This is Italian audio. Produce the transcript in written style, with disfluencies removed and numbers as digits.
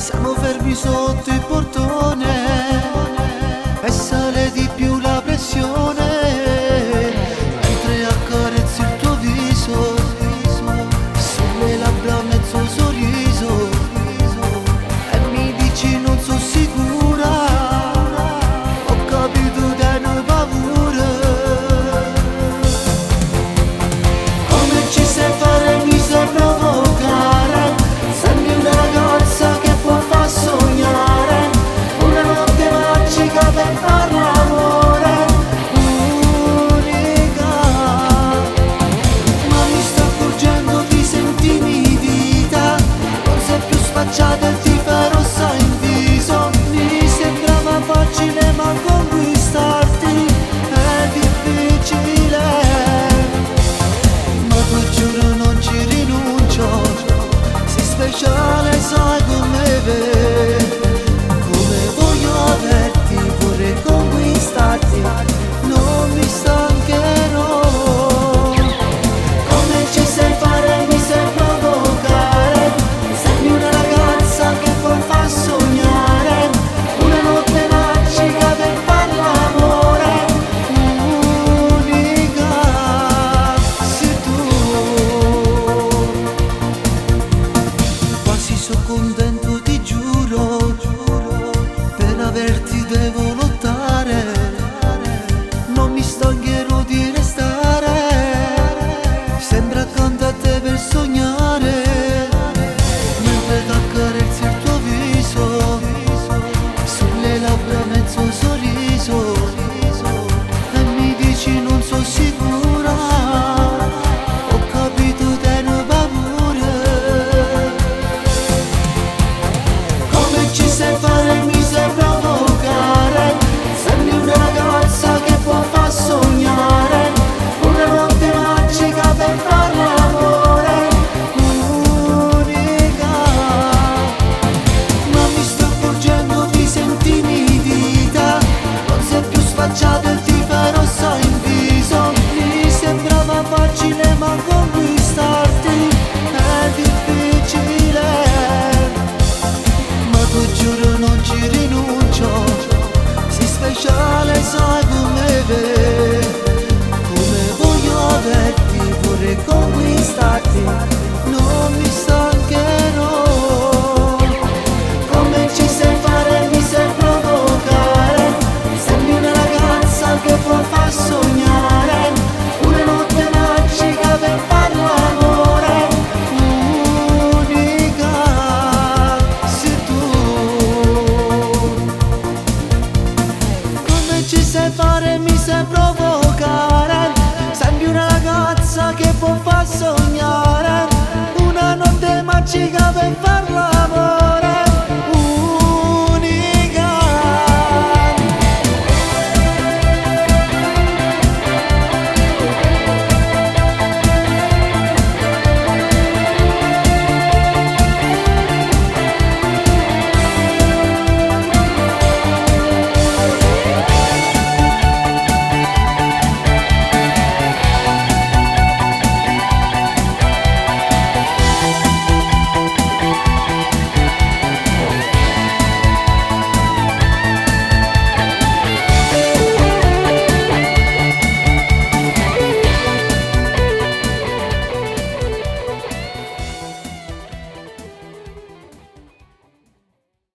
siamo fermi sotto il portone e sale di più la pressione mentre accarezzi il tuo viso, sulle labbra mezzo sorriso e mi dici non sono sicura, ho capito che non paura. Come ci sai fare, mi sai provocare, sembri una ragazza che può far sognare una notte magica per far l'amore, unica. Ma mi sto accorgendo di sentirmi vita, non sei più spacciata e ti farò sai in viso. Mi sembrava facile ma conquistarti è difficile, ma ti giuro non ci rinuncio, sei speciale sai come me, come voglio averti, vorrei conquistarti, non mi stancherò. Come ci sai fare, mi sai provocare, sembri una ragazza che può far sognare una notte magica per far l'amore, unica sei tu. Quasi sono contento, ti giuro, per averti devo lottare, non mi stancherò di restare, sembra accanto a te per sognare, mentre t'accarezzi il tuo viso, sulle labbra mezzo sorriso e mi dici non sono sicura, ho capito te ne paura. Come ci sai fare, mi sai provocare, sembri una ragazza che può far sognare una notte magica per far l'amore, unica. Ma mi sto accorgendo di sentirmi vita, non sei più spacciato e ti farò sai in viso. Mi sembrava facile ma conquistarti è difficile, ma ti giuro non ci rinuncio, sei speciale sai come me, come voglio averti, vorrei conquistarti, non mi stancherò. Come ci sai fare, mi sai provocare, sembri una ragazza che può far sognare una notte magica per far l'amore, unica sei tu. Come ci sai fare, mi sai provocare, sembri una ragazza che può far sognare una notte magica per far